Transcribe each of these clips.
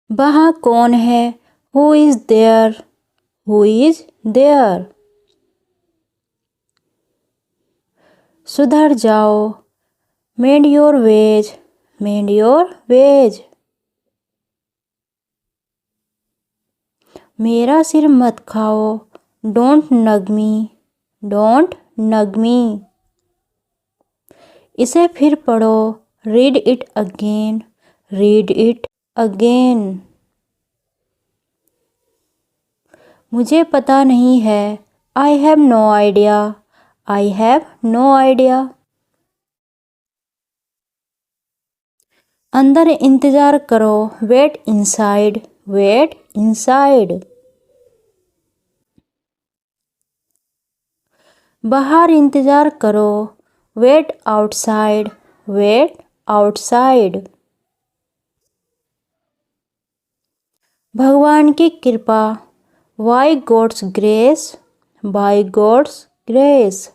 वहाँ कौन है? Who is there? Who is there? सुधर जाओ। Mend your ways. Mend your ways. मेरा सिर मत खाओ। डोंट नग मी। डोंट नग मी। इसे फिर पढ़ो। Read it again. Read it again. मुझे पता नहीं है। I have no idea. I have no idea. अंदर इंतज़ार करो। Wait inside. Wait inside. बाहर इंतज़ार करो। Wait outside. Wait outside. भगवान की कृपा। By God's grace. By God's grace.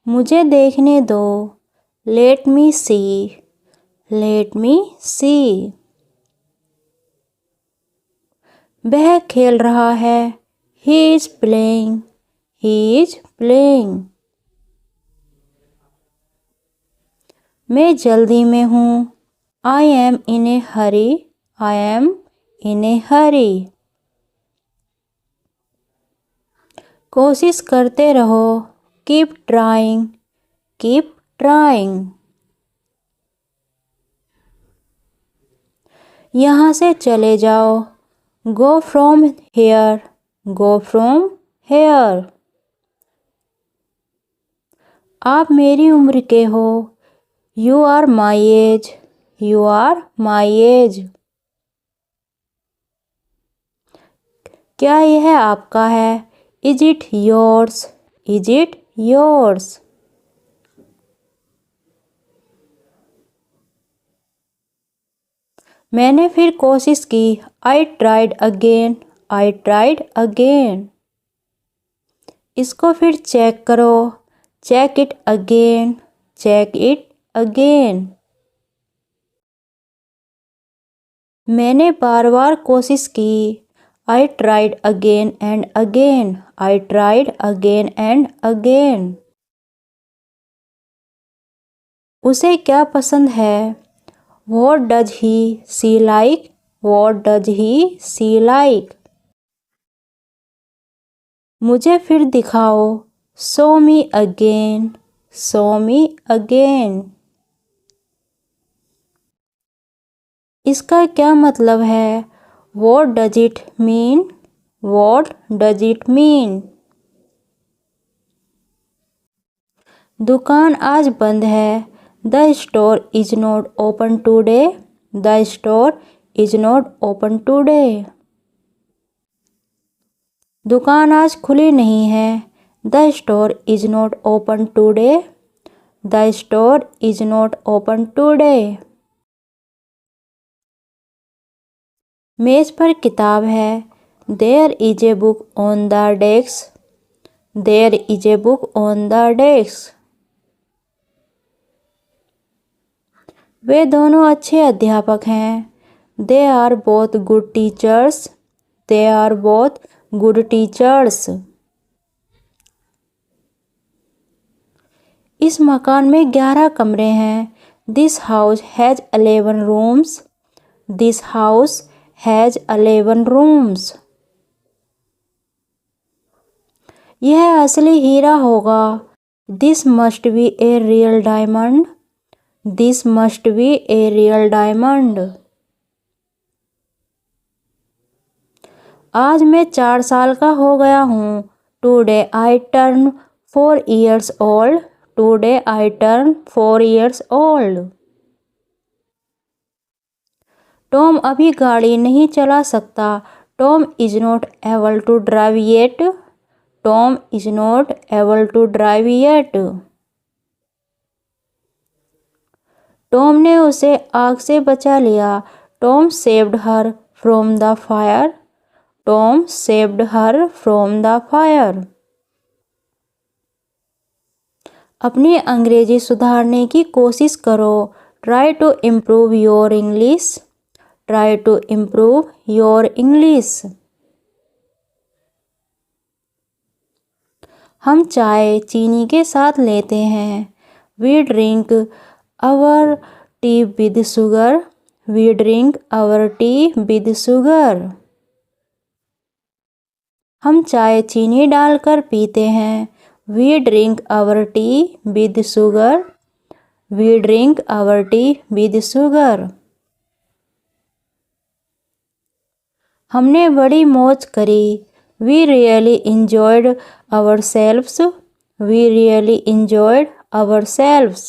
मुझे देखने दो। Let me see. Let me see. वह खेल रहा है। He is playing. He is playing. मैं जल्दी में हूँ। I am in a hurry. I am in a hurry. कोशिश करते रहो। Keep trying. Keep trying. यहाँ से चले जाओ। Go from here. Go from here. आप मेरी उम्र के हो। You are my age. You are my age. क्या यह आपका है? Is it yours? Is it yours? मैंने फिर कोशिश की। I tried again. I tried again. इसको फिर चेक करो। Check it again. Check it again. मैंने बार बार कोशिश की। I tried again and again. I tried again and again. उसे क्या पसंद है? What does he see like? What does he see like? मुझे फिर दिखाओ। Show me again. Show me again. इसका क्या मतलब है? What does it mean? What does it mean? दुकान आज बंद है। The store is not open today. The store is not open today. दुकान आज खुली नहीं है। The store is not open today. The store is not open today. मेज पर किताब है। There is a book on the desk. There is a book on the desk. वे दोनों अच्छे अध्यापक हैं। They are both good teachers. They are both good teachers. इस मकान में 11 कमरे हैं। This house has 11 rooms. This house has 11 rooms. यह असली हीरा होगा। This must be a real diamond. This must be a real diamond. आज मैं 4 साल का हो गया हूँ। Today I turn 4 years old। Today I turn 4 years old। Tom अभी गाड़ी नहीं चला सकता। Tom is not able to drive yet. Tom is not able to drive yet. Tom ने उसे आग से बचा लिया। Tom saved her from the fire. Tom saved her from the fire. अपनी अंग्रेजी सुधारने की कोशिश करो। Try to improve your English. try to improve your English. हम चाय चीनी के साथ लेते हैं. We drink our tea with sugar. We drink our tea with sugar. हम चाय चीनी डालकर पीते हैं. We drink our tea with sugar. We drink our tea with sugar. हमने बड़ी मौज करी. We really enjoyed ourselves. We really enjoyed ourselves.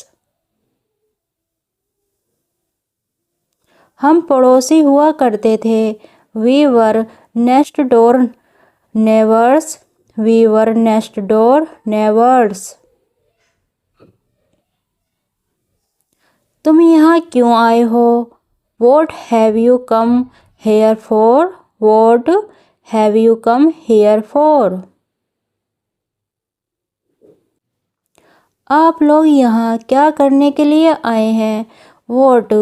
हम पड़ोसी हुआ करते थे. We were next door neighbors. We were next door neighbors. तुम यहाँ क्यों आए हो? What have you come here for? What have you come here for? आप लोग यहाँ क्या करने के लिए आए हैं? What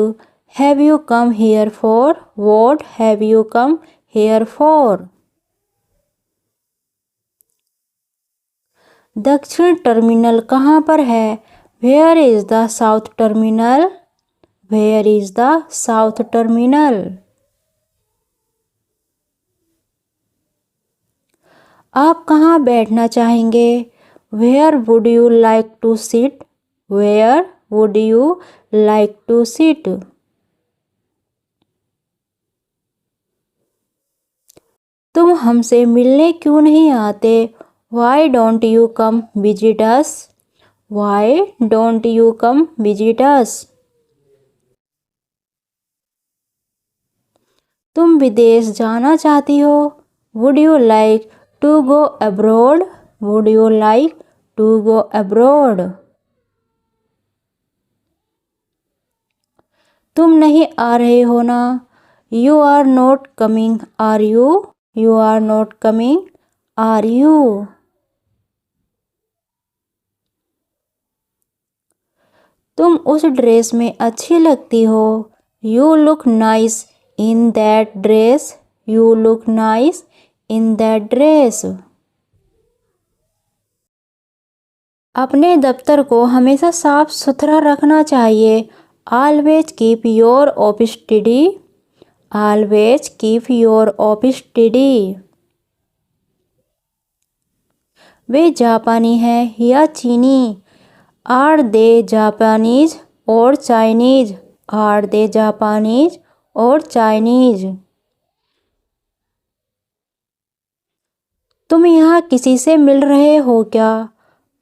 have you come here for? What have you come here for? दक्षिण टर्मिनल कहाँ पर है? Where is the south terminal? Where is the south terminal? आप कहाँ बैठना चाहेंगे? Where would you like to sit? Where would you like to sit? तुम हमसे मिलने क्यों नहीं आते? Why don't you come visit us? Why don't you come visit us? तुम विदेश जाना चाहती हो? Would you like to go abroad? Would you like to go abroad? तुम नहीं आ रहे हो ना? You are not coming, are you? You are not coming, are you? तुम उस ड्रेस में अच्छी लगती हो. You look nice in that dress. You look nice in that dress. अपने दफ्तर को हमेशा साफ सुथरा रखना चाहिए. Always keep your office tidy. Always keep your office tidy. वे जापानी हैं या चीनी? Are they Japanese or Chinese? Are they Japanese or Chinese? तुम यहाँ किसी से मिल रहे हो क्या?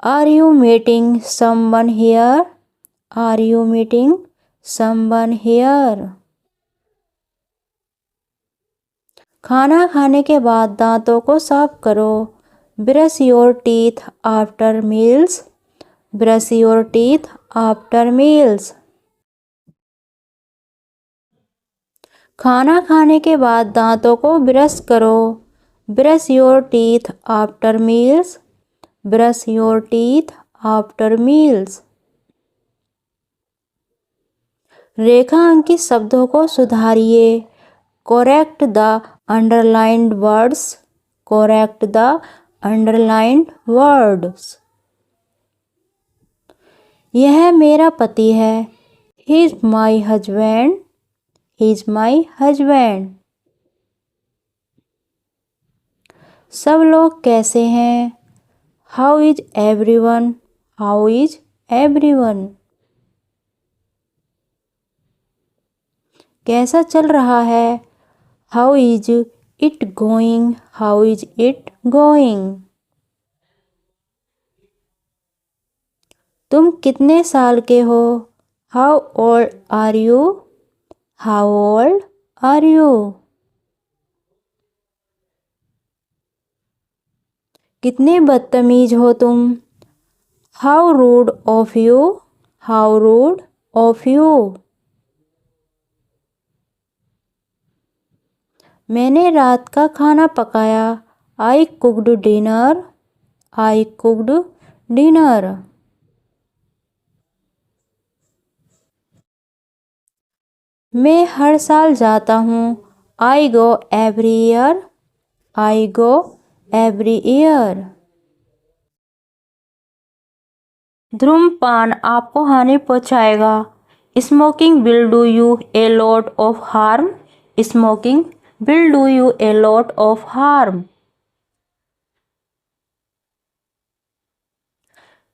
Are you meeting someone here? Are you meeting someone here? खाना खाने के बाद दांतों को साफ करो. Brush your teeth after meals. Brush your teeth after meals. खाना खाने के बाद दांतों को ब्रश करो. Brush your teeth after meals. Brush your teeth after meals. रेखा अंकित शब्दों को सुधारिए. Correct the underlined words. Correct the underlined words. यह मेरा पति है. He is my husband. He is my husband. सब लोग कैसे हैं? How is everyone? How is everyone? कैसा चल रहा है? How is it going? How is it going? तुम कितने साल के हो? How old are you? How old are you? कितने बदतमीज हो तुम? How rude of you? How rude of you? मैंने रात का खाना पकाया. I cooked dinner. I cooked dinner. मैं हर साल जाता हूँ। I go every year. I go every year. धूम्रपान आपको हानि पहुँचाएगा। Smoking will do you a lot of harm. Smoking will do you a lot of harm.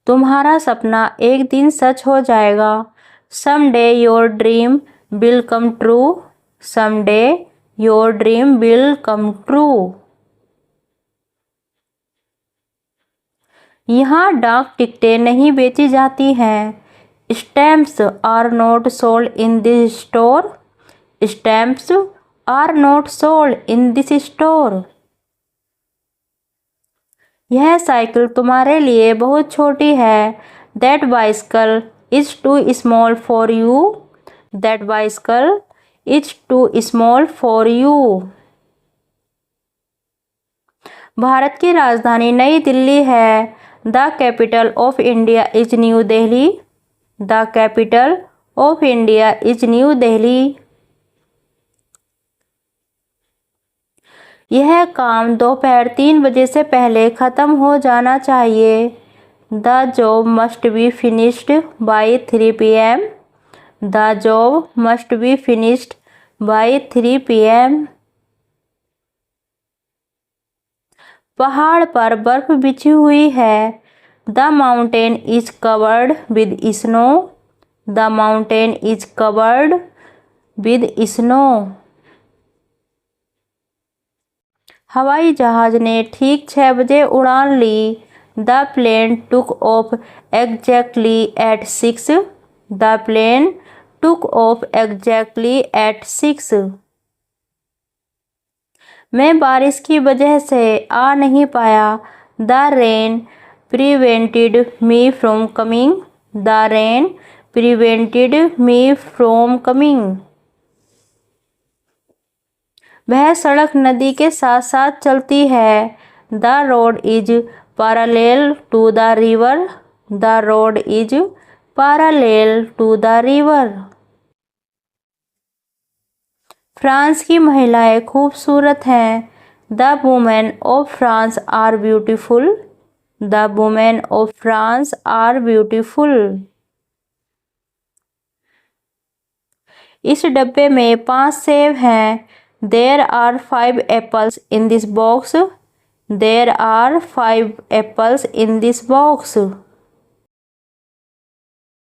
तुम्हारा सपना एक दिन सच हो जाएगा। Someday your dream will come true. Someday your dream will come true. यहाँ डाक टिकटें नहीं बेची जाती हैं। Stamps are not sold in this store. Stamps are not sold in this store. यह साइकिल तुम्हारे लिए बहुत छोटी है। That bicycle is too small for you. That bicycle is too small for you. Bharat की राजधानी नई दिल्ली है। The capital of India is new Delhi. The capital of India is new Delhi. यह काम दोपहर 3 बजे से पहले ख़त्म हो जाना चाहिए। The job must be finished by 3 PM। The job must be finished by 3 PM। पहाड़ पर बर्फ बिछी हुई है। The mountain is covered with snow. The mountain is covered with snow. हवाई जहाज ने ठीक 6 बजे उड़ान ली। The plane took off exactly at 6। The plane took off exactly at 6। मैं बारिश की वजह से आ नहीं पाया। The rain prevented me from coming. The rain prevented me from coming. वह सड़क नदी के साथ साथ चलती है। The road is parallel to the river. The road is parallel to the river. France की महिलाएं खूबसूरत हैं। The women of France are beautiful. The women of France are beautiful. इस डब्बे में 5 सेब हैं। There are 5 apples in this box. There are 5 apples in this box.